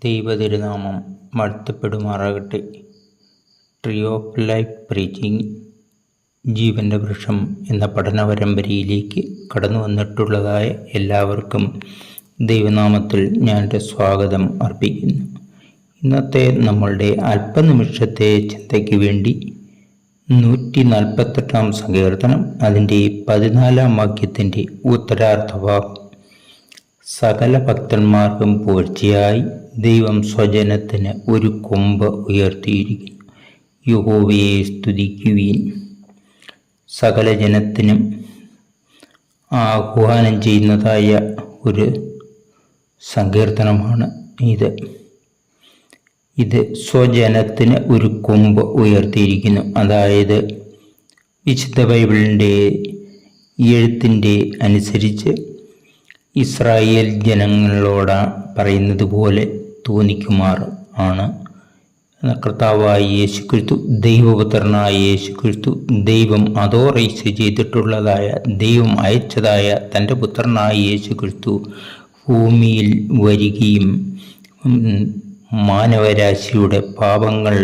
ദൈവതിരുനാമം വാഴ്ത്തപ്പെടുമാറാകട്ടെ. Tree of life preaching ജീവൻ്റെ വൃക്ഷം എന്ന പഠന പരമ്പരയിലേക്ക് കടന്നു വന്നിട്ടുള്ളതായ എല്ലാവർക്കും ദൈവനാമത്തിൽ ഞാൻ എൻ്റെ സ്വാഗതം അർപ്പിക്കുന്നു. ഇന്നത്തെ നമ്മളുടെ അല്പനിമിഷത്തെ ചിന്തയ്ക്ക് വേണ്ടി 148 സങ്കീർത്തനം അതിൻ്റെ 14 വാക്യത്തിൻ്റെ ഉത്തരാർത്ഥഭാഗം. സകല ഭക്തന്മാർക്കും പൂഴ്ചയായി ദൈവം സ്വജനത്തിന് ഒരു കൊമ്പ് ഉയർത്തിയിരിക്കുന്നു. യഹോവയെ സ്തുതിക്കുവീൻ. സകല ജനത്തിനും ആഹ്വാനം ചെയ്യുന്നതായ ഒരു സങ്കീർത്തനമാണ് ഇത് സ്വജനത്തിന് ഒരു കൊമ്പ് ഉയർത്തിയിരിക്കുന്നു. അതായത് വിശുദ്ധ ബൈബിളിൻ്റെ എഴുത്തിൻ്റെ അനുസരിച്ച് ഇസ്രായേൽ ജനങ്ങളോട് പറയുന്നത് പോലെ തോന്നിക്കുമാർ ആണ് കർത്താവായ യേശുക്രിസ്തു, ദൈവപുത്രനായ യേശുക്രിസ്തു, ദൈവം അതോറൈസ് ചെയ്തിട്ടുള്ളതായ, ദൈവം അയച്ചതായ തൻ്റെ പുത്രനായ യേശുക്രിസ്തു ഭൂമിയിൽ വരികയും മാനവരാശിയുടെ പാപങ്ങൾ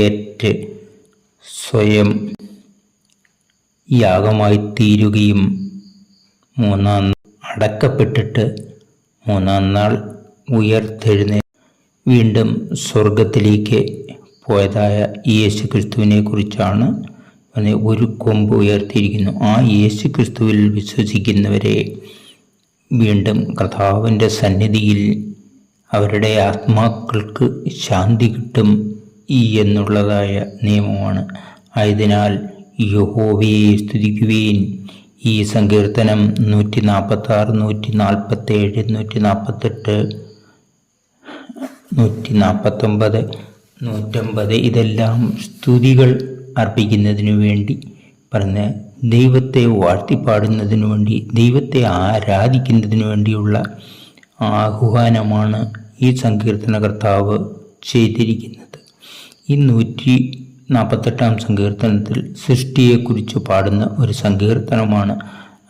ഏറ്റ് സ്വയം യാഗമായി തീരുകയും അടക്കപ്പെട്ടിട്ട് 3-ാം നാൾ വീണ്ടും സ്വർഗത്തിലേക്ക് പോയതായ യേശുക്രിസ്തുവിനെ കുറിച്ചാണ് ഒരു കൊമ്പ് ഉയർത്തിയിരിക്കുന്നു. ആ യേശുക്രിസ്തുവിൽ വിശ്വസിക്കുന്നവരെ വീണ്ടും കർത്താവിൻ്റെ സന്നിധിയിൽ അവരുടെ ആത്മാക്കൾക്ക് ശാന്തി കിട്ടും എന്നുള്ളതായ നിയമമാണ്. ആയതിനാൽ യഹോവയെ സ്തുതിക്കുവീൻ. ഈ സങ്കീർത്തനം 146, 147, 148, 149, 150 ഇതെല്ലാം സ്തുതികൾ അർപ്പിക്കുന്നതിനു വേണ്ടി പറഞ്ഞ ദൈവത്തെ വാഴ്ത്തിപ്പാടുന്നതിനു വേണ്ടി, ദൈവത്തെ ആരാധിക്കുന്നതിനു വേണ്ടിയുള്ള ആഹ്വാനമാണ് ഈ സങ്കീർത്തനകർത്താവ് ചെയ്തിരിക്കുന്നത്. ഈ 148 സങ്കീർത്തനത്തിൽ സൃഷ്ടിയെക്കുറിച്ച് പാടുന്ന ഒരു സങ്കീർത്തനമാണ്.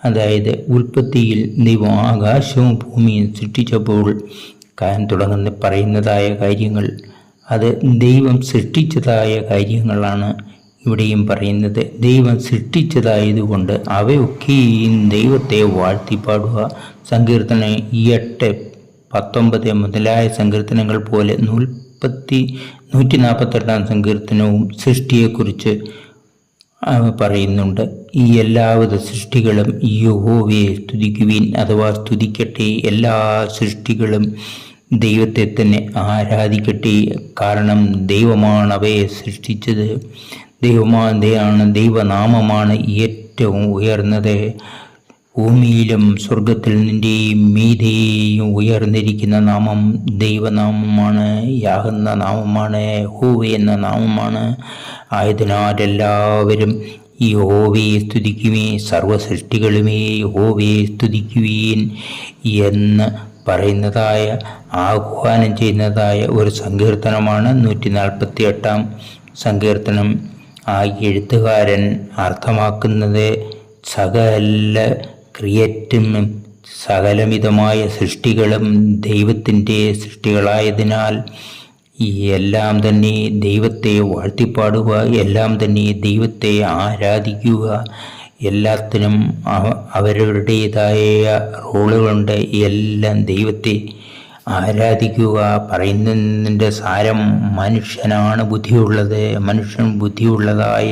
അതായത് ഉൽപ്പത്തിയിൽ ദൈവം ആകാശവും ഭൂമിയും സൃഷ്ടിച്ചപ്പോൾ തുടങ്ങുന്ന പറയുന്നതായ കാര്യങ്ങൾ, അത് ദൈവം സൃഷ്ടിച്ചതായ കാര്യങ്ങളാണ് ഇവിടെയും പറയുന്നത്. ദൈവം സൃഷ്ടിച്ചതായതുകൊണ്ട് അവയൊക്കെയും ദൈവത്തെ വാഴ്ത്തിപ്പാടുക. സങ്കീർത്തനം 8, 19 മുതലായ സങ്കീർത്തനങ്ങൾ പോലെ 148 സങ്കീർത്തനവും സൃഷ്ടിയെക്കുറിച്ച് പറയുന്നുണ്ട്. ഈ എല്ലാവിധ സൃഷ്ടികളും യഹോവയെ സ്തുതിക്കുവിൻ അഥവാ സ്തുതിക്കട്ടെ. എല്ലാ സൃഷ്ടികളും ദൈവത്തെ തന്നെ ആരാധിക്കട്ടെ. കാരണം ദൈവമാണ് അവയെ സൃഷ്ടിച്ചത്. ദൈവനാമമാണ് ഏറ്റവും ഉയർന്നത്. ഭൂമിയിലും സ്വർഗത്തിൽ നിന്റെയും മീതെയും ഉയർന്നിരിക്കുന്ന നാമം ദൈവനാമമാണ്, യാഹെന്ന നാമമാണ്, യഹോവ എന്ന നാമമാണ്. ആയതിനാൽ എല്ലാവരും യഹോവയെ സ്തുതിക്കുവീൻ, സർവസൃഷ്ടികളുമേ യഹോവയെ സ്തുതിക്കുവീൻ എന്ന് പറയുന്നതായ, ആഹ്വാനം ചെയ്യുന്നതായ ഒരു സങ്കീർത്തനമാണ് 148 സങ്കീർത്തനം. ആ എഴുത്തുകാരൻ അർത്ഥമാക്കുന്നത് സകല ക്രിയേറ്റും സകലവിധമായ സൃഷ്ടികളും ദൈവത്തിൻ്റെ സൃഷ്ടികളായതിനാൽ എല്ലാം തന്നെ ദൈവത്തെ വാഴ്ത്തിപ്പാടുക, എല്ലാം തന്നെ ദൈവത്തെ ആരാധിക്കുക. എല്ലാത്തിനും അവരുടേതായ റോളുകളുണ്ട്. എല്ലാം ദൈവത്തെ ആരാധിക്കുക. പറയുന്നതിൻ്റെ സാരം മനുഷ്യനാണ് ബുദ്ധിയുള്ളത്. മനുഷ്യൻ ബുദ്ധിയുള്ളതായ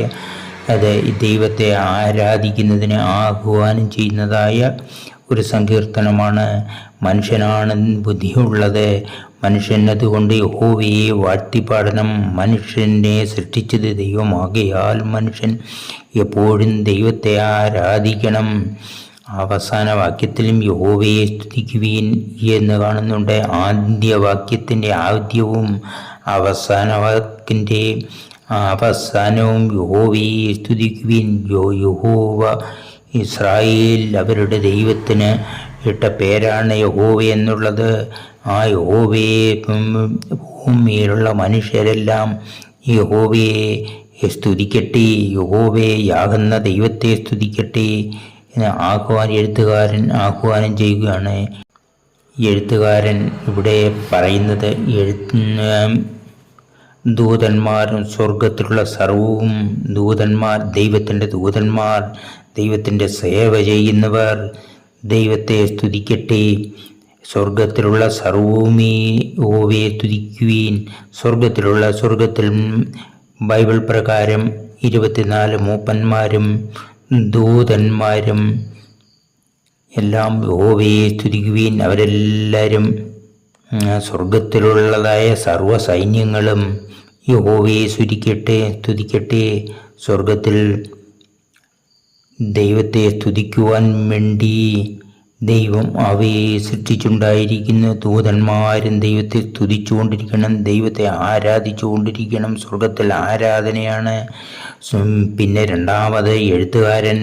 അത് ദൈവത്തെ ആരാധിക്കുന്നതിന് ആഹ്വാനം ചെയ്യുന്നതായ ഒരു സങ്കീർത്തനമാണ്. മനുഷ്യനാണ് ബുദ്ധിയുള്ളത്. മനുഷ്യൻ അതുകൊണ്ട് യഹോവയെ വാഴ്ത്തിപ്പാടണം. മനുഷ്യനെ സൃഷ്ടിച്ചത് ദൈവമാകയാൽ മനുഷ്യൻ എപ്പോഴും ദൈവത്തെ ആരാധിക്കണം. അവസാന വാക്യത്തിലും യഹോവയെ സ്തുതിക്കുവീൻ എന്ന് കാണുന്നുണ്ട്. ആദ്യവാക്യത്തിൻ്റെ ആദ്യവും അവസാന വാക്കിൻ്റെ അവസാനവും യഹോവയെ സ്തുതിക്കുവിൻ. യഹോവ ഇസ്രായേൽ അവരുടെ ദൈവത്തിന് ഇട്ട പേരാണ് യഹോവ എന്നുള്ളത്. ആ യഹോവയെ ഭൂമിയിലുള്ള മനുഷ്യരെല്ലാം യഹോവയെ സ്തുതിക്കട്ടെ, യഹോവയെ യാകുന്ന ദൈവത്തെ സ്തുതിക്കട്ടെ എന്ന് എഴുത്തുകാരൻ ആഹ്വാനം ചെയ്യുകയാണ്. എഴുത്തുകാരൻ ഇവിടെ പറയുന്നത് ദൂതന്മാരും സ്വർഗത്തിലുള്ള സർവവും ദൂതന്മാർ, ദൈവത്തിൻ്റെ സേവ ചെയ്യുന്നവർ ദൈവത്തെ സ്തുതിക്കട്ടെ. സ്വർഗത്തിലുള്ള സർവവുമേ യഹോവയെ സ്തുതിക്കുവീൻ. സ്വർഗത്തിൽ ബൈബിൾ പ്രകാരം 24 മൂപ്പന്മാരും ദൂതന്മാരും എല്ലാം യഹോവയെ സ്തുതിക്കുവീൻ. അവരെല്ലാവരും സ്വർഗത്തിലുള്ളതായ സർവ്വ സൈന്യങ്ങളും യഹോവയെ സ്തുതിക്കട്ടെ. സ്വർഗത്തിൽ ദൈവത്തെ സ്തുതിക്കുവാൻ വേണ്ടി ദൈവം അവയെ സൃഷ്ടിച്ചുണ്ടായിരിക്കുന്നു. ദൂതന്മാരും ദൈവത്തെ സ്തുതിച്ചുകൊണ്ടിരിക്കണം, ദൈവത്തെ ആരാധിച്ചുകൊണ്ടിരിക്കണം. സ്വർഗത്തിൽ ആരാധനയാണ്. പിന്നെ രണ്ടാമത് എഴുത്തുകാരൻ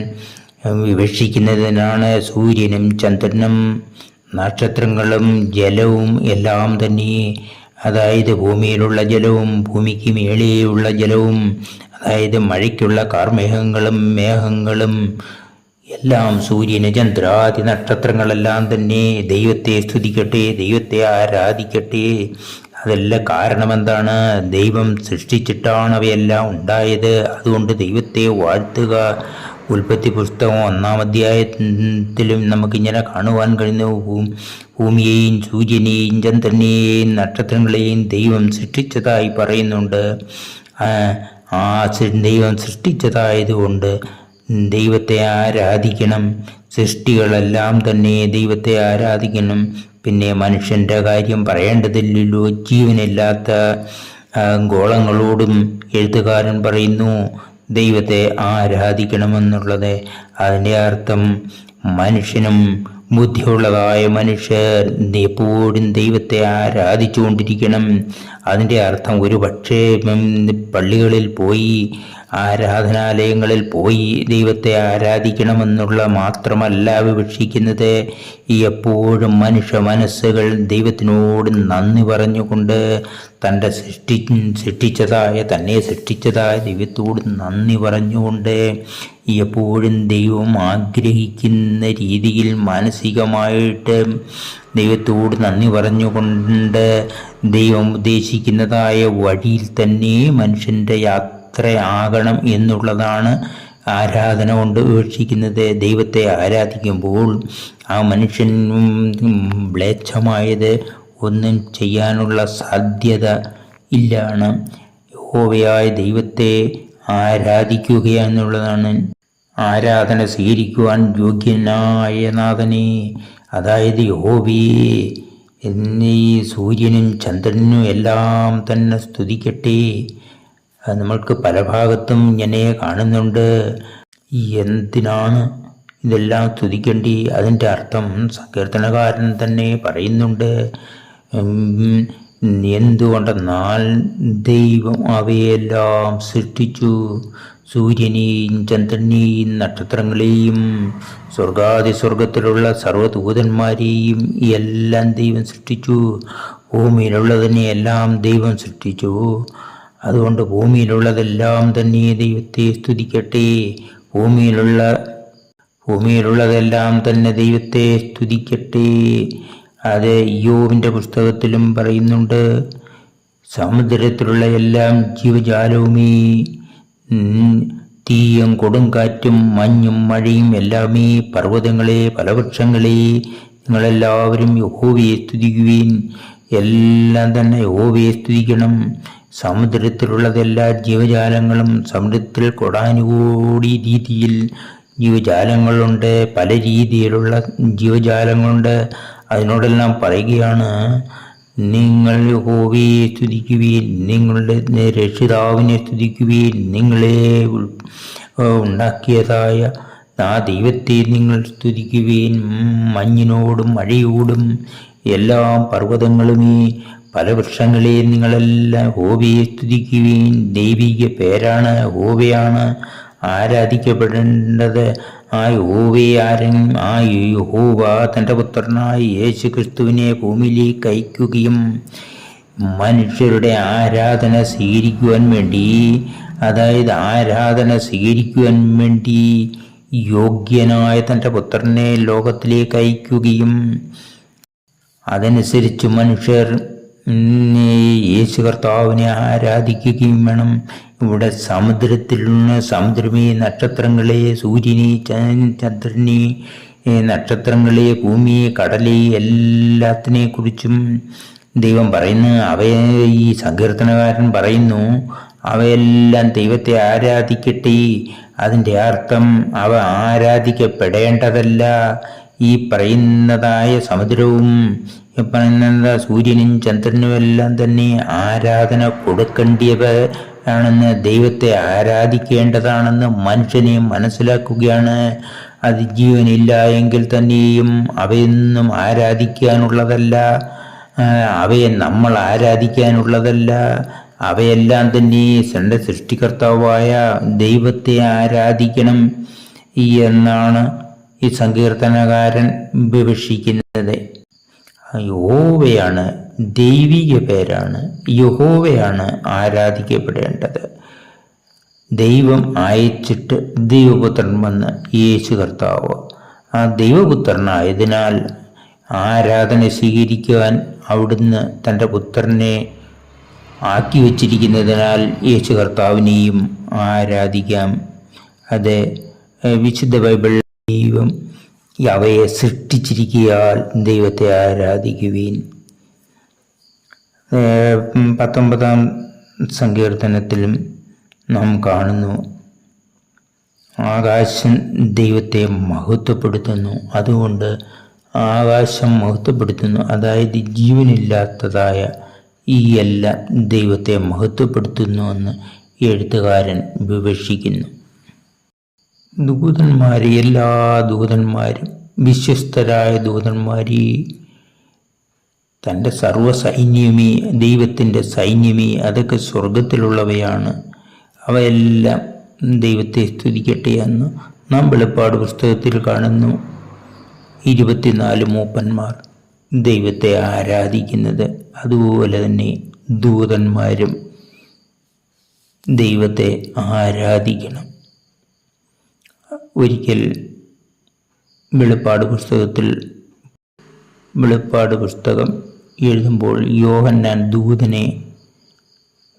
വിവക്ഷിക്കുന്നതിനാണ് സൂര്യനും ചന്ദ്രനും നക്ഷത്രങ്ങളും ജലവും എല്ലാം തന്നെ, അതായത് ഭൂമിയിലുള്ള ജലവും ഭൂമിക്ക് മേലെയുള്ള ജലവും, അതായത് മഴയ്ക്കുള്ള കാർമേഘങ്ങളും മേഘങ്ങളും എല്ലാം, സൂര്യന് ചന്ദ്രാദി നക്ഷത്രങ്ങളെല്ലാം തന്നെ ദൈവത്തെ സ്തുതിക്കട്ടെ, ദൈവത്തെ ആരാധിക്കട്ടെ. അതെല്ലാം കാരണം എന്താണ്? ദൈവം സൃഷ്ടിച്ചിട്ടാണ് അവയെല്ലാം ഉണ്ടായത്. അതുകൊണ്ട് ദൈവത്തെ വാഴ്ത്തുക. ഉൽപ്പത്തി പുസ്തകം 1-ാം അധ്യായത്തിലും നമുക്കിങ്ങനെ കാണുവാൻ കഴിയുന്നു. ഭൂമിയെയും സൂര്യനെയും ചന്ദ്രനെയും നക്ഷത്രങ്ങളെയും ദൈവം സൃഷ്ടിച്ചതായി പറയുന്നുണ്ട്. ദൈവം സൃഷ്ടിച്ചതായതുകൊണ്ട് ദൈവത്തെ ആരാധിക്കണം. സൃഷ്ടികളെല്ലാം തന്നെ ദൈവത്തെ ആരാധിക്കണം. പിന്നെ മനുഷ്യൻ്റെ കാര്യം പറയേണ്ടതില്ലല്ലോ. ജീവനില്ലാത്ത ഗോളങ്ങളോടും എഴുത്തുകാരൻ പറയുന്നു ദൈവത്തെ ആരാധിക്കണമെന്നുള്ളത്. അതിൻ്റെ അർത്ഥം മനുഷ്യനും ബുദ്ധിയുള്ളതായ മനുഷ്യർ എപ്പോഴും ദൈവത്തെ ആരാധിച്ചുകൊണ്ടിരിക്കണം. അതിൻ്റെ അർത്ഥം ഒരു പക്ഷേ പള്ളികളിൽ പോയി, ആരാധനാലയങ്ങളിൽ പോയി ദൈവത്തെ ആരാധിക്കണമെന്നുള്ള മാത്രമല്ല വിവക്ഷിക്കുന്നത്. എപ്പോഴും മനുഷ്യ മനസ്സുകൾ ദൈവത്തിനോട് നന്ദി പറഞ്ഞുകൊണ്ട് തന്നെ സൃഷ്ടിച്ചതായ ദൈവത്തോട് നന്ദി പറഞ്ഞുകൊണ്ട് എപ്പോഴും ദൈവം ആഗ്രഹിക്കുന്ന രീതിയിൽ മാനസികമായിട്ട് ദൈവത്തോട് നന്ദി പറഞ്ഞുകൊണ്ട് ദൈവം ഉദ്ദേശിക്കുന്നതായ വഴിയിൽ തന്നെ മനുഷ്യൻ്റെ യാത്രയാകണം എന്നുള്ളതാണ് ആരാധന കൊണ്ട് വീക്ഷിക്കുന്നത്. ദൈവത്തെ ആരാധിക്കുമ്പോൾ ആ മനുഷ്യൻ മ്ലേച്ഛമായത് ഒന്നും ചെയ്യാനുള്ള സാധ്യത ഇല്ലാണ്. യഹോവയായ ദൈവത്തെ ആരാധിക്കുക എന്നുള്ളതാണ്. ആരാധന സ്വീകരിക്കുവാൻ യോഗ്യനായ നാഥനെ, അതായത് യഹോവയെ എന്നീ സൂര്യനും ചന്ദ്രനും എല്ലാം തന്നെ സ്തുതിക്കട്ടെ. നമ്മൾക്ക് പല ഭാഗത്തും ഇങ്ങനെ കാണുന്നുണ്ട്. എന്തിനാണ് ഇതെല്ലാം സ്തുതിക്കേണ്ടി? അതിൻ്റെ അർത്ഥം സങ്കീർത്തനകാരൻ തന്നെ പറയുന്നുണ്ട്. എന്തുകൊണ്ടെന്നാൽ ദൈവം അവയെല്ലാം സൃഷ്ടിച്ചു. സൂര്യനെയും ചന്ദ്രനെയും നക്ഷത്രങ്ങളെയും സ്വർഗത്തിലുള്ള സർവ്വദൂതന്മാരെയും എല്ലാം ദൈവം സൃഷ്ടിച്ചു. ഭൂമിയിലുള്ളതിനെ എല്ലാം ദൈവം സൃഷ്ടിച്ചു. അതുകൊണ്ട് ഭൂമിയിലുള്ളതെല്ലാം തന്നെ ദൈവത്തെ സ്തുതിക്കട്ടെ. ഭൂമിയിലുള്ളതെല്ലാം തന്നെ ദൈവത്തെ സ്തുതിക്കട്ടെ. അത് ഇയ്യോബിൻ്റെ പുസ്തകത്തിലും പറയുന്നുണ്ട്. സമുദ്രത്തിലുള്ള എല്ലാം ജീവജാലവുമേ, തീയും കൊടുങ്കാറ്റും മഞ്ഞും മഴയും എല്ലാമേ, പർവ്വതങ്ങളെ ഫലവൃക്ഷങ്ങളെ, നിങ്ങളെല്ലാവരും യഹോവയെ സ്തുതിക്കുവിൻ. എല്ലാം തന്നെ യഹോവയെ സ്തുതിക്കണം. സമുദ്രത്തിലുള്ളതെല്ലാ ജീവജാലങ്ങളും, സമുദ്രത്തിൽ കോടാനുകോടി രീതിയിൽ ജീവജാലങ്ങളുണ്ട്, പല രീതിയിലുള്ള ജീവജാലങ്ങളുണ്ട്. അതിനോടെല്ലാം പറയുകയാണ്, നിങ്ങൾ യഹോവയെ സ്തുതിക്കുവീൻ, നിങ്ങളുടെ രക്ഷിതാവിനെ സ്തുതിക്കുവീൻ. നിങ്ങളെ ഉണ്ടാക്കിയതായ ആ ദൈവത്തെ നിങ്ങൾ സ്തുതിക്കുവീൻ. മഞ്ഞിനോടും മഴയോടും എല്ലാ പർവ്വതങ്ങളുമേ, പല വൃക്ഷങ്ങളെ നിങ്ങളെല്ലാം യഹോവയെ സ്തുതിക്കുവീൻ. ദൈവിക പേരാണ്, യഹോവയാണ് ആരാധിക്കപ്പെടേണ്ടത്. ആ യഹോവ തൻ്റെ പുത്രനായ യേശു ക്രിസ്തുവിനെ ഭൂമിയിലേക്ക് അയക്കുകയും മനുഷ്യരുടെ ആരാധന സ്വീകരിക്കുവാൻ വേണ്ടി യോഗ്യനായ തൻ്റെ പുത്രനെ ലോകത്തിലേക്ക് അയക്കുകയും അതനുസരിച്ച് മനുഷ്യർ യേശു കർത്താവിനെ ആരാധിക്കുകയും വേണം. ഇവിടെ സമുദ്രമേ, നക്ഷത്രങ്ങളെ, സൂര്യനെ, ചന്ദ്രനെ, നക്ഷത്രങ്ങളെ, ഭൂമിയെ, കടലെ, എല്ലാത്തിനെ കുറിച്ചും ദൈവം പറയുന്നു. ഈ സങ്കീർത്തനകാരൻ പറയുന്നു, അവയെല്ലാം ദൈവത്തെ ആരാധിക്കട്ടെ. അതിൻ്റെ അർത്ഥം അവ ആരാധിക്കപ്പെടേണ്ടതല്ല. ഈ പറയുന്നതായ സമുദ്രവും പറയുന്ന സൂര്യനും ചന്ദ്രനും എല്ലാം തന്നെ ആരാധന കൊടുക്കേണ്ടവരാണെന്ന്, ദൈവത്തെ ആരാധിക്കേണ്ടതാണെന്ന് മനുഷ്യനെ മനസ്സിലാക്കുകയാണ്. അത് ജീവനില്ല എങ്കിൽ തന്നെയും അവയൊന്നും ആരാധിക്കാനുള്ളതല്ല, അവയെ നമ്മൾ ആരാധിക്കാനുള്ളതല്ല. അവയെല്ലാം തന്നെ തൻ്റെ സൃഷ്ടികർത്താവായ ദൈവത്തെ ആരാധിക്കണം എന്നാണ് ഈ സങ്കീർത്തനകാരൻ വിവക്ഷിക്കുന്നത്. യഹോവയാണ്, ദൈവിക പേരാണ്. യഹോവയാണ് ആരാധിക്കപ്പെടേണ്ടത്. ദൈവം അയച്ചിട്ട് ദൈവപുത്രൻ വന്ന് യേശു കർത്താവ് ആ ദൈവപുത്രനായതിനാൽ ആരാധന സ്വീകരിക്കുവാൻ അവിടുന്ന് തൻ്റെ പുത്രനെ ആക്കി വച്ചിരിക്കുന്നതിനാൽ യേശു കർത്താവിനെയും ആരാധിക്കാം. അത് വിശുദ്ധ ബൈബിൾ ദൈവം അവയെ സൃഷ്ടിച്ചിരിക്കയാൽ ദൈവത്തെ ആരാധിക്കുവീൻ. 19-ാം സങ്കീർത്തനത്തിലും നാം കാണുന്നു, ആകാശം ദൈവത്തെ മഹത്വപ്പെടുത്തുന്നു. അതുകൊണ്ട് ആകാശം മഹത്വപ്പെടുത്തുന്നു, അതായത് ജീവനില്ലാത്തതായ ഈ എല്ലാം ദൈവത്തെ മഹത്വപ്പെടുത്തുന്നു എന്ന് എഴുത്തുകാരൻ വിവക്ഷിക്കുന്നു. ദൂതന്മാരെ, എല്ലാ ദൂതന്മാരും, വിശ്വസ്തരായ ദൂതന്മാരെ, തൻ്റെ സർവ്വസൈന്യമേ, ദൈവത്തിൻ്റെ സൈന്യമേ, അതൊക്കെ സ്വർഗത്തിലുള്ളവയാണ്, അവയെല്ലാം ദൈവത്തെ സ്തുതിക്കട്ടെ എന്ന് നാം വെളിപ്പാട് പുസ്തകത്തിൽ കാണുന്നു. 24 മൂപ്പന്മാർ ദൈവത്തെ ആരാധിക്കുന്നത്. അതുപോലെ തന്നെ ദൂതന്മാരും ദൈവത്തെ ആരാധിക്കണം. ഒരിക്കൽ വെളിപ്പാട് പുസ്തകം എഴുതുമ്പോൾ യോഹന്നാൻ ദൂതനെ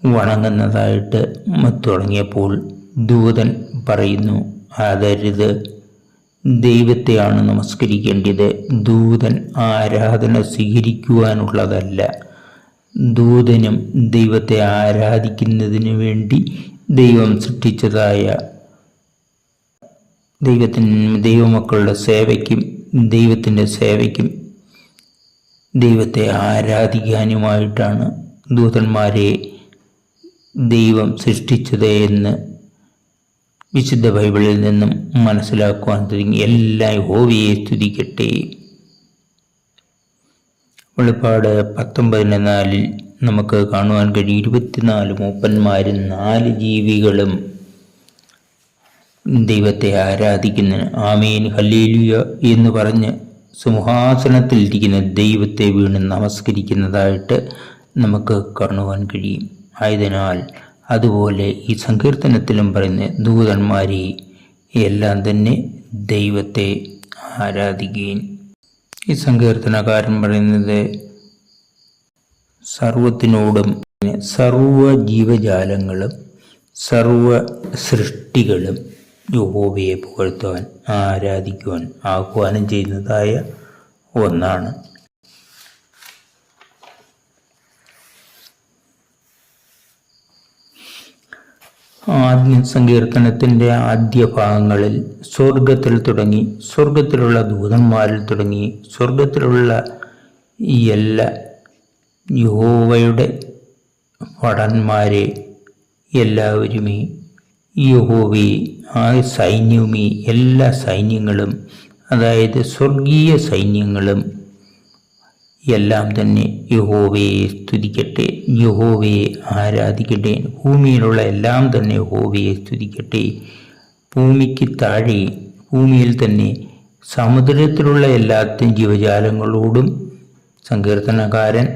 വണങ്ങുന്നതായിട്ട് തുടങ്ങിയപ്പോൾ ദൂതൻ പറയുന്നു, അതരുത്, ദൈവത്തെയാണ് നമസ്കരിക്കേണ്ടത്. ദൂതൻ ആരാധന സ്വീകരിക്കുവാനുള്ളതല്ല. ദൂതനും ദൈവത്തെ ആരാധിക്കുന്നതിന് വേണ്ടി ദൈവം സൃഷ്ടിച്ചതായ ദൈവമക്കളുടെ സേവയ്ക്കും ദൈവത്തിൻ്റെ സേവയ്ക്കും ദൈവത്തെ ആരാധിക്കാനുമായിട്ടാണ് ദൂതന്മാരെ ദൈവം സൃഷ്ടിച്ചത് എന്ന് വിശുദ്ധ ബൈബിളിൽ നിന്നും മനസ്സിലാക്കുവാൻ തുടങ്ങി. എല്ലാം യഹോവയെ സ്തുതിക്കട്ടെ. വെളിപ്പാട് 19:4 നമുക്ക് കാണുവാൻ കഴിയും, 24 മൂപ്പന്മാരും 4 ജീവികളും ദൈവത്തെ ആരാധിക്കുന്നു. ആമേൻ ഹല്ലേലൂയ എന്ന് പറഞ്ഞ് സിംഹാസനത്തിലിരിക്കുന്ന ദൈവത്തെ വീണ് നമസ്കരിക്കുന്നതായിട്ട് നമുക്ക് കാണുവാൻ കഴിയും. ആയതിനാൽ അതുപോലെ ഈ സങ്കീർത്തനത്തിലും പറയുന്ന ദൂതന്മാരെ എല്ലാം തന്നെ ദൈവത്തെ ആരാധിക്കുകയും. ഈ സങ്കീർത്തനകാരൻ പറയുന്നത് സർവത്തിനോടും സർവ ജീവജാലങ്ങളും സർവ സൃഷ്ടികളും യഹോവയെ പുകഴ്ത്തുവാൻ, ആരാധിക്കുവാൻ ആഹ്വാനം ചെയ്യുന്നതായ ഒന്നാണ്. ആദ്യ സങ്കീർത്തനത്തിൻ്റെ ആദ്യ ഭാഗങ്ങളിൽ സ്വർഗത്തിൽ തുടങ്ങി, സ്വർഗത്തിലുള്ള ദൂതന്മാരിൽ തുടങ്ങി, സ്വർഗത്തിലുള്ള ഈ എല്ലാ യഹോവയുടെ ഭടന്മാരെ എല്ലാവരുമേ, യഹോവയെ, ആ സൈന്യവുമേ, എല്ലാ സൈന്യങ്ങളും, അതായത് സ്വർഗീയ സൈന്യങ്ങളും എല്ലാം തന്നെ യഹോവയെ സ്തുതിക്കട്ടെ, യഹോവയെ ആരാധിക്കട്ടെ. ഭൂമിയിലുള്ള എല്ലാം തന്നെ യഹോവയെ സ്തുതിക്കട്ടെ. ഭൂമിക്ക് താഴെ, ഭൂമിയിൽ തന്നെ സമുദ്രത്തിലുള്ള എല്ലാത്തും ജീവജാലങ്ങളോടും സങ്കീർത്തനകാരൻ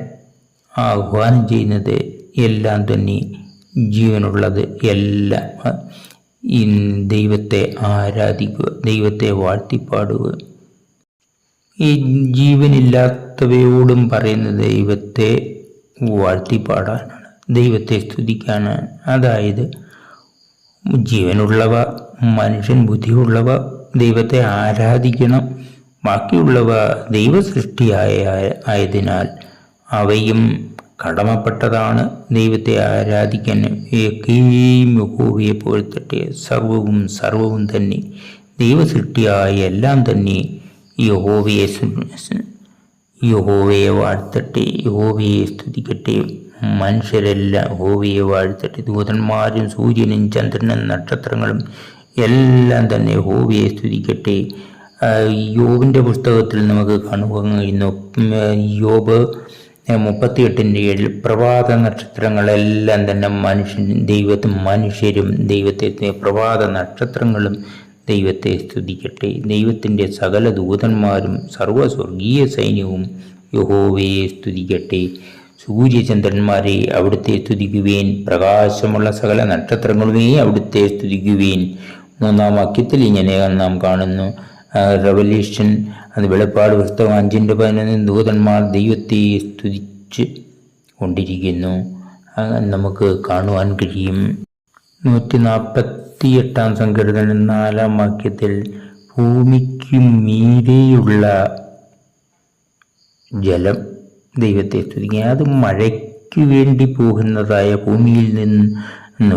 ആഹ്വാനം ചെയ്യുന്നത് എല്ലാം തന്നെ ജീവനുള്ളത് എല്ലാം ദൈവത്തെ ആരാധിക്കുക, ദൈവത്തെ വാഴ്ത്തിപ്പാടുക. ഈ ജീവനില്ലാത്തവയോടും പറയുന്നത് ദൈവത്തെ വാഴ്ത്തിപ്പാടാനാണ്, ദൈവത്തെ സ്തുതിക്കാനാണ്. അതായത് ജീവനുള്ളവ, മനുഷ്യൻ ബുദ്ധിയുള്ളവ ദൈവത്തെ ആരാധിക്കണം. ബാക്കിയുള്ളവ ദൈവസൃഷ്ടിയായതിനാൽ അവയും കടമപ്പെട്ടതാണ് ദൈവത്തെ ആരാധിക്കാൻ. ഏകയും യഹോവയെ പുകഴ്ത്തട്ടെ. സർവവും തന്നെ ദൈവസൃഷ്ടിയായ എല്ലാം തന്നെ യഹോവയെ വാഴ്ത്തട്ടെ, യഹോവയെ സ്തുതിക്കട്ടെ. മനുഷ്യരെല്ലാം യഹോവയെ വാഴ്ത്തട്ടെ. ദൂതന്മാരും സൂര്യനും ചന്ദ്രനും നക്ഷത്രങ്ങളും എല്ലാം തന്നെ യഹോവയെ സ്തുതിക്കട്ടെ. യോബിൻ്റെ പുസ്തകത്തിൽ നമുക്ക് കാണുവാൻ കഴിയുന്നു. യോബ് 38:7 പ്രഭാത നക്ഷത്രങ്ങളെല്ലാം തന്നെ മനുഷ്യരും ദൈവത്തെ, പ്രഭാത നക്ഷത്രങ്ങളും ദൈവത്തെ സ്തുതിക്കട്ടെ. ദൈവത്തിൻ്റെ സകല ദൂതന്മാരും സർവ്വസ്വർഗീയ സൈന്യവും യഹോവയെ സ്തുതിക്കട്ടെ. സൂര്യചന്ദ്രന്മാരെ അവിടുത്തെ സ്തുതിക്കുവേൻ, പ്രകാശമുള്ള സകല നക്ഷത്രങ്ങളുമേ അവിടുത്തെ സ്തുതിക്കുവേൻ. 3-ാം വാക്യത്തിൽ ഇങ്ങനെ നാം കാണുന്നു. റെവല്യൂഷൻ, അത് വെളിപ്പാട് പുസ്തകം 5:11 ദൂതന്മാർ ദൈവത്തെ സ്തുതിച്ച് കൊണ്ടിരിക്കുന്നു നമുക്ക് കാണുവാൻ കഴിയും. 148-ാം സങ്കീർത്തനം 4-ാം വാക്യത്തിൽ ഭൂമിക്ക് മീതെയുള്ള ജലം ദൈവത്തെ സ്തുതിക്കുക. അത് മഴയ്ക്ക് വേണ്ടി പോകുന്നതായ ഭൂമിയിൽ നിന്ന്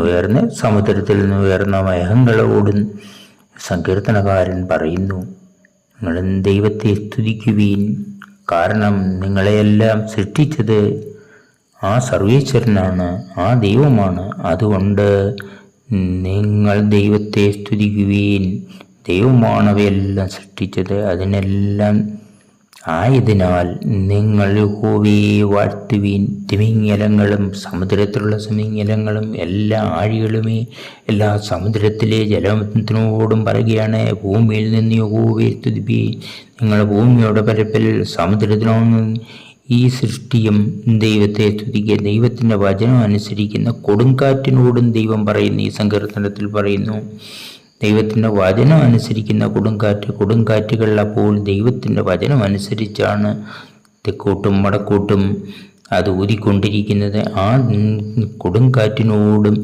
ഉയർന്ന് സമുദ്രത്തിൽ നിന്ന് ഉയർന്ന മേഘങ്ങളോടും സങ്കീർത്തനകാരൻ പറയുന്നു, നിങ്ങൾ ദൈവത്തെ സ്തുതിക്കുവീൻ. കാരണം നിങ്ങളെയെല്ലാം സൃഷ്ടിച്ചത് ആ സർവേശ്വരനാണ്, ആ ദൈവമാണ്. അതുകൊണ്ട് നിങ്ങൾ ദൈവത്തെ സ്തുതിക്കുവീൻ. ദൈവമാണ് അവയെല്ലാം സൃഷ്ടിച്ചത്. അതിനെല്ലാം ആയതിനാൽ നിങ്ങൾ യഹോവയെ വാഴ്ത്തുവീൻ. തിമിംഗലങ്ങളും സമുദ്രത്തിലുള്ള തിമിംഗലങ്ങളും എല്ലാ ആഴികളുമേ, എല്ലാ സമുദ്രത്തിലെ ജലത്തിനോടും പറയുകയാണ്, ഭൂമിയിൽ നിന്ന് യഹോവയെ സ്തുതിപ്പീൻ. നിങ്ങൾ ഭൂമിയുടെ പരപ്പിൽ സമുദ്രത്തിനോടും ഈ സൃഷ്ടിയും ദൈവത്തെ സ്തുതിക്കുക. ദൈവത്തിൻ്റെ വചനം അനുസരിക്കുന്ന കൊടുങ്കാറ്റിനോടും ദൈവം പറയുന്നു. ഈ സങ്കീർത്തനത്തിൽ പറയുന്നു, ദൈവത്തിൻ്റെ വചനം അനുസരിക്കുന്ന കൊടുങ്കാറ്റുകൾ അപ്പോൾ ദൈവത്തിൻ്റെ വചനം അനുസരിച്ചാണ് തെക്കോട്ടും വടക്കോട്ടും അത് ഊതിക്കൊണ്ടിരിക്കുന്നത്. ആ കൊടുങ്കാറ്റിനോടും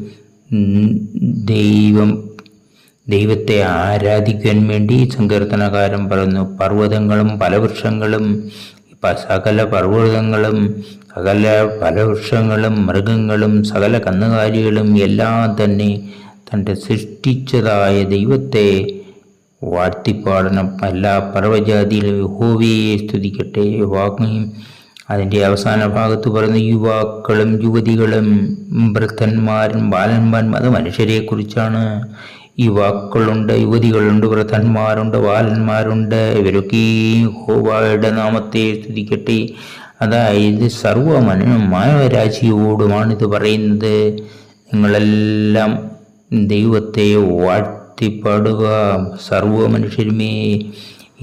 ദൈവത്തെ ആരാധിക്കാൻ വേണ്ടി സങ്കീർത്തനകാരൻ പറയുന്നു. പർവ്വതങ്ങളും ഫലവൃക്ഷങ്ങളും, സകല പർവ്വതങ്ങളും സകല ഫലവൃക്ഷങ്ങളും മൃഗങ്ങളും സകല കന്നുകാലികളും എല്ലാം തന്നെ തൻ്റെ സൃഷ്ടിച്ചതായ ദൈവത്തെ വാഴ്ത്തിപ്പാടണം. എല്ലാ പർവ്വജാതിയിലും യഹോവയെ സ്തുതിക്കട്ടെ. വാഗ്മിയും അതിൻ്റെ അവസാന ഭാഗത്ത് പറയുന്ന യുവാക്കളും യുവതികളും വൃദ്ധന്മാരും ബാലന്മാരും, അത് മനുഷ്യരെക്കുറിച്ചാണ്. യുവാക്കളുണ്ട്, യുവതികളുണ്ട്, വൃദ്ധന്മാരുണ്ട്, ബാലന്മാരുണ്ട്. ഇവരൊക്കെ യഹോവയുടെ നാമത്തെ സ്തുതിക്കട്ടെ. അതായത് മാനവരാശിയോടുമാണിത് പറയുന്നത്. നിങ്ങളെല്ലാം ദൈവത്തെ വാഴ്ത്തിപ്പാടുക. സർവ്വ മനുഷ്യരുമേ,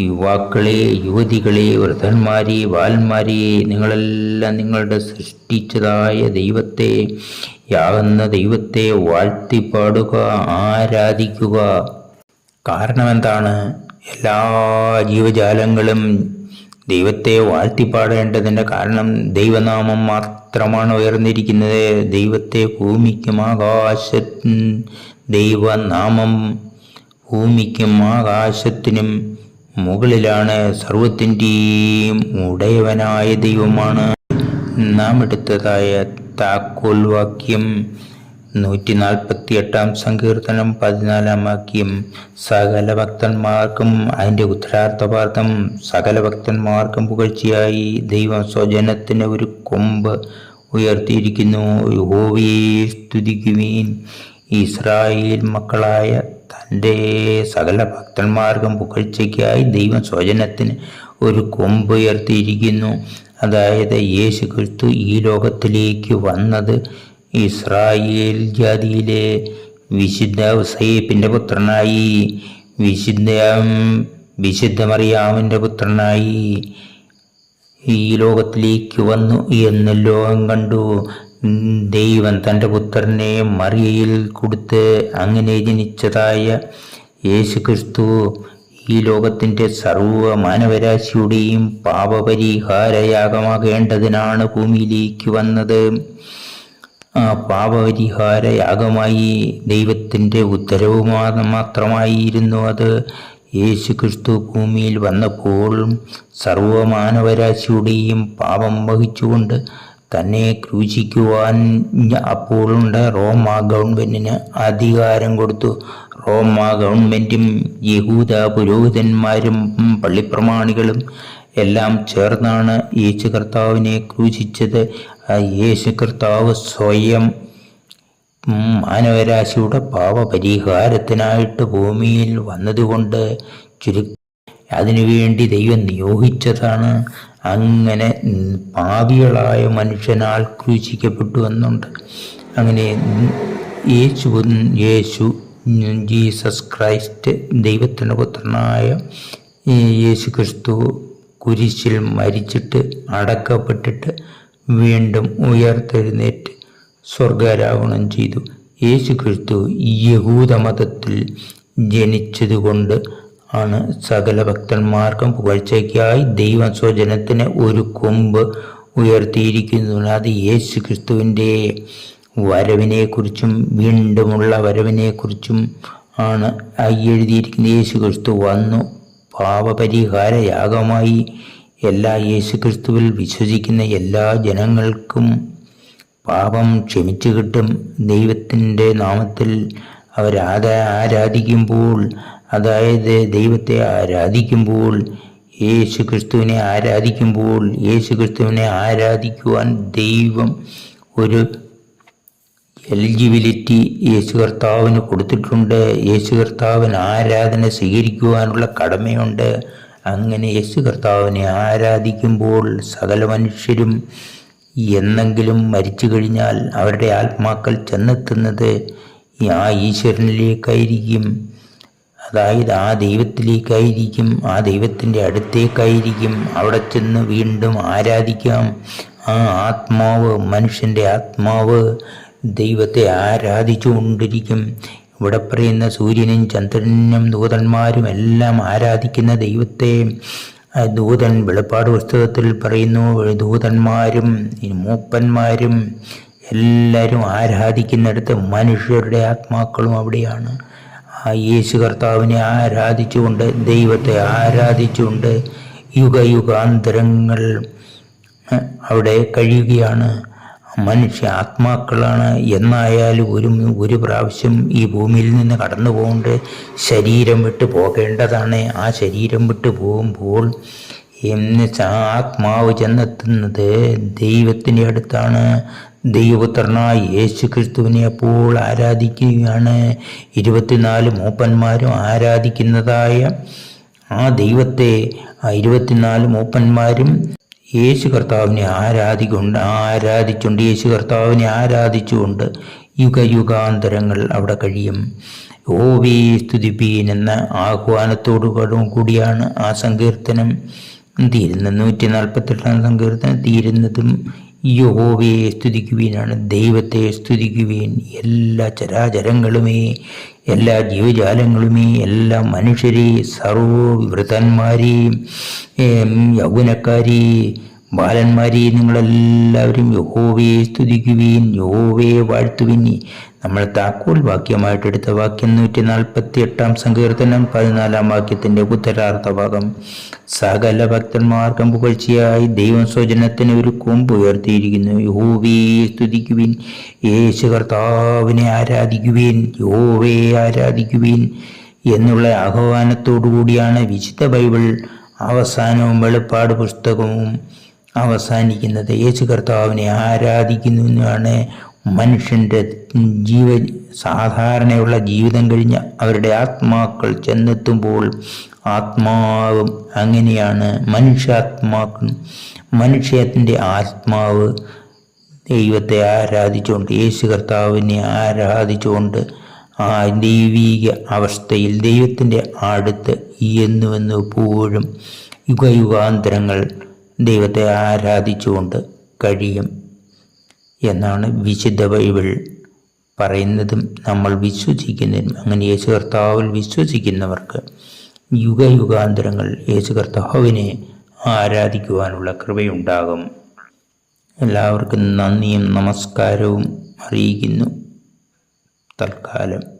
യുവാക്കളെ, യുവതികളെ, വൃദ്ധന്മാരെ, ബാലന്മാരെ, നിങ്ങളെല്ലാം നിങ്ങളുടെ സൃഷ്ടിച്ചതായ ദൈവത്തെ, യാകുന്ന ദൈവത്തെ വാഴ്ത്തിപ്പാടുക, ആരാധിക്കുക. കാരണം എന്താണ്? എല്ലാ ജീവജാലങ്ങളും ദൈവത്തെ വാഴ്ത്തിപ്പാടേണ്ടതിൻ്റെ കാരണം ദൈവനാമം മാത്രമാണ് ഉയർന്നിരിക്കുന്നത്. ദൈവത്തെ ദൈവനാമം ഭൂമിക്കും ആകാശത്തിനും മുകളിലാണ്. സർവത്തിൻ്റെയും ഉടയവനായ ദൈവമാണ്. നാം എടുത്തതായ താക്കോൽ വാക്യം 148-ാം സങ്കീർത്തനം 14-ാം വാക്യം. സകല ഭക്തന്മാർക്കും അതിൻ്റെ ഉത്തരാർത്ഥപാർത്ഥം, സകല ഭക്തന്മാർക്കും പുകഴ്ചയായി ദൈവം സ്വജനത്തിന് ഒരു കൊമ്പ് ഉയർത്തിയിരിക്കുന്നു. യഹോവയെ സ്തുതിക്കുവീൻ. ഇസ്രായേൽ മക്കളായ തൻ്റെ സകല ഭക്തന്മാർക്കും പുകഴ്ചയ്ക്കായി ദൈവം സ്വജനത്തിന് ഒരു കൊമ്പ് ഉയർത്തിയിരിക്കുന്നു. അതായത് യേശു ക്രിസ്തു ഈ ലോകത്തിലേക്ക് വന്നത് ഇസ്രായേൽ ജാതിയിലെ വിശുദ്ധ യോസേപ്പിൻ്റെ പുത്രനായി, വിശുദ്ധ മറിയാമിൻ്റെ പുത്രനായി ഈ ലോകത്തിലേക്ക് വന്നു എന്ന് ലോകം കണ്ടു. ദൈവം തൻ്റെ പുത്രനെ മറിയയിൽ കൊടുത്ത് അങ്ങനെ ജനിച്ചതായ യേശു ക്രിസ്തു ഈ ലോകത്തിൻ്റെ സർവ്വ മാനവരാശിയുടെയും പാപപരിഹാരയാഗമാകേണ്ടതിനാണ് ഭൂമിയിലേക്ക് വന്നത്. ആ പാപപരിഹാരയാഗമായി ദൈവത്തിൻ്റെ ഉത്തരവ് മാത്രമായിരുന്നു അത്. യേശു ക്രിസ്തു ഭൂമിയിൽ വന്നപ്പോൾ സർവമാനവരാശിയുടെയും പാപം വഹിച്ചുകൊണ്ട് തന്നെ ക്രൂശിക്കുവാൻ അപ്പോഴുണ്ട് റോമാ ഗവൺമെൻറ്റിന് അധികാരം കൊടുത്തു. റോമാ ഗവൺമെൻറ്റും യഹൂദ പുരോഹിതന്മാരും പള്ളിപ്രമാണികളും എല്ലാം ചേർന്നാണ് യേശു കർത്താവിനെ ക്രൂശിച്ചത്. യേശു കർത്താവ് സ്വയം മാനവരാശിയുടെ പാപപരിഹാരത്തിനായിട്ട് ഭൂമിയിൽ വന്നതുകൊണ്ട് അതിനുവേണ്ടി ദൈവം നിയോഗിച്ചതാണ്. അങ്ങനെ പാപികളായ മനുഷ്യനാൽ ക്രൂശിക്കപ്പെട്ടു എന്നുണ്ട്. അങ്ങനെ യേശു ജീസസ് ക്രൈസ്റ്റ് ദൈവത്തിൻ്റെ പുത്രനായ യേശു ക്രിസ്തു കുരിശിൽ മരിച്ചിട്ട് അടക്കപ്പെട്ടിട്ട് വീണ്ടും ഉയർത്തെഴുന്നേറ്റ് സ്വർഗാരോഹണം ചെയ്തു. യേശു ക്രിസ്തു യഹൂദമതത്തിൽ ജനിച്ചതുകൊണ്ട് ആണ് സകല ഭക്തന്മാർക്കും പുകഴ്ചയ്ക്കായി ദൈവം സ്വജനത്തിന് ഒരു കൊമ്പ് ഉയർത്തിയിരിക്കുന്നു. അത് യേശു ക്രിസ്തുവിൻ്റെ വരവിനെക്കുറിച്ചും വീണ്ടുമുള്ള വരവിനെക്കുറിച്ചും ആണ് എഴുതിയിരിക്കുന്നത്. യേശു ക്രിസ്തു വന്നു പാപപരിഹാരയാഗമായി എല്ലാ യേശു ക്രിസ്തുവിൽ വിശ്വസിക്കുന്ന എല്ലാ ജനങ്ങൾക്കും പാപം ക്ഷമിച്ചു കിട്ടും. ദൈവത്തിൻ്റെ നാമത്തിൽ ആരാധിക്കുമ്പോൾ, അതായത് ദൈവത്തെ ആരാധിക്കുമ്പോൾ, യേശു ക്രിസ്തുവിനെ ആരാധിക്കുവാൻ ദൈവം ഒരു എലിജിബിലിറ്റി യേശു കർത്താവിന് കൊടുത്തിട്ടുണ്ട്. യേശു കർത്താവിന് ആരാധന സ്വീകരിക്കുവാനുള്ള കടമയുണ്ട്. അങ്ങനെ യേശു കർത്താവിനെ ആരാധിക്കുമ്പോൾ സകല മനുഷ്യരും എന്നെങ്കിലും മരിച്ചു കഴിഞ്ഞാൽ അവരുടെ ആത്മാക്കൾ ചെന്നെത്തുന്നത് ആ ഈശ്വരനിലേക്കായിരിക്കും. അതായത് ആ ദൈവത്തിലേക്കായിരിക്കും, ആ ദൈവത്തിൻ്റെ അടുത്തേക്കായിരിക്കും. അവിടെ ചെന്ന് വീണ്ടും ആരാധിക്കാം. ആ ആത്മാവ്, മനുഷ്യൻ്റെ ആത്മാവ് ദൈവത്തെ ആരാധിച്ചുകൊണ്ടിരിക്കും. ഇവിടെ പറയുന്ന സൂര്യനും ചന്ദ്രനും ദൂതന്മാരും എല്ലാം ആരാധിക്കുന്ന ദൈവത്തെ ദൂതൻ വെളിപ്പാട് പുസ്തകത്തിൽ പറയുന്നു. ദൂതന്മാരും മൂപ്പന്മാരും എല്ലാവരും ആരാധിക്കുന്നിടത്ത് മനുഷ്യരുടെ ആത്മാക്കളും അവിടെയാണ്. ആ യേശു കർത്താവിനെ ആരാധിച്ചുകൊണ്ട്, ദൈവത്തെ ആരാധിച്ചുകൊണ്ട് യുഗയുഗാന്തരങ്ങൾ അവിടെ കഴിയുകയാണ്. മനുഷ്യ ആത്മാക്കളാണ്. എന്നായാലും ഒരു പ്രാവശ്യം ഈ ഭൂമിയിൽ നിന്ന് കടന്നു പോകേണ്ട ശരീരം വിട്ട് പോകേണ്ടതാണ്. ആ ശരീരം വിട്ട് പോകുമ്പോൾ ആത്മാവ് ചെന്നെത്തുന്നത് ദൈവത്തിൻ്റെ അടുത്താണ്. ദൈവപുത്രനായ യേശു ക്രിസ്തുവിനെ അപ്പോൾ ആരാധിക്കുകയാണ്. 24 മൂപ്പന്മാരും ആരാധിക്കുന്നതായ ആ ദൈവത്തെ 24 മൂപ്പന്മാരും യേശു കർത്താവിനെ ആരാധിച്ചുകൊണ്ട് യേശു കർത്താവിനെ ആരാധിച്ചുകൊണ്ട് യുഗയുഗാന്തരങ്ങൾ അവിടെ കഴിയും. യഹോവേ സ്തുതിപ്പീൻ എന്ന ആഹ്വാനത്തോടു കൂടിയാണ് ആ സങ്കീർത്തനം തീരുന്നത്. 148 സങ്കീർത്തനം തീരുന്നതും യഹോവയെ സ്തുതിക്കുവീനാണ്. ദൈവത്തെ സ്തുതിക്കുവീൻ. എല്ലാ ചരാചരങ്ങളുമേ, എല്ലാ ജീവജാലങ്ങളുമേ, എല്ലാ മനുഷ്യരെ, സർവ്വവൃതന്മാരെ, യൗവനക്കാരെ, ബാലന്മാരെ, നിങ്ങളെല്ലാവരും യഹോവയെ സ്തുതിക്കുവീൻ, യഹോവയെ വാഴ്ത്തുവിൻ. നമ്മൾ താക്കോൽ വാക്യമായിട്ടെടുത്ത വാക്യം 148 സങ്കീർത്തനം 14 വാക്യത്തിൻ്റെ ഉത്തരാർത്ഥ ഭാഗം. സകല ഭക്തന്മാർക്കും പുകഴ്ചയായി ദൈവം സ്വജനത്തിന് ഒരു കൊമ്പ് ഉയർത്തിയിരിക്കുന്നു. യഹോവയെ സ്തുതിക്കുവിൻ, യേശു കർത്താവിനെ ആരാധിക്കുവിൻ, യഹോവയെ ആരാധിക്കുവിൻ എന്നുള്ള ആഹ്വാനത്തോടു കൂടിയാണ് വിശുദ്ധ ബൈബിൾ അവസാനവും വെളിപ്പാട് പുസ്തകവും അവസാനിക്കുന്നത്. യേശു കർത്താവിനെ ആരാധിക്കുന്നതിനാണ് മനുഷ്യൻ്റെ സാധാരണയുള്ള ജീവിതം കഴിഞ്ഞ് അവരുടെ ആത്മാക്കൾ ചെന്നെത്തുമ്പോൾ ആത്മാവും അങ്ങനെയാണ്. മനുഷ്യത്തിൻ്റെ ആത്മാവ് ദൈവത്തെ ആരാധിച്ചുകൊണ്ട്, യേശു കർത്താവിനെ ആരാധിച്ചുകൊണ്ട് ആ ദൈവീക അവസ്ഥയിൽ ദൈവത്തിൻ്റെ അടുത്ത് എപ്പോഴും യുഗയുഗാന്തരങ്ങൾ ദൈവത്തെ ആരാധിച്ചുകൊണ്ട് കഴിയും എന്നാണ് വിശുദ്ധ ബൈബിൾ പറയുന്നതും നമ്മൾ വിശ്വസിക്കുന്നതും. അങ്ങനെ യേശു കർത്താവിൽ വിശ്വസിക്കുന്നവർക്ക് യുഗയുഗാന്തരങ്ങൾ യേശു കർത്താവിനെ ആരാധിക്കുവാനുള്ള കൃപയുണ്ടാകും. എല്ലാവർക്കും നന്ദിയും നമസ്കാരവും അറിയിക്കുന്നു. തൽക്കാലം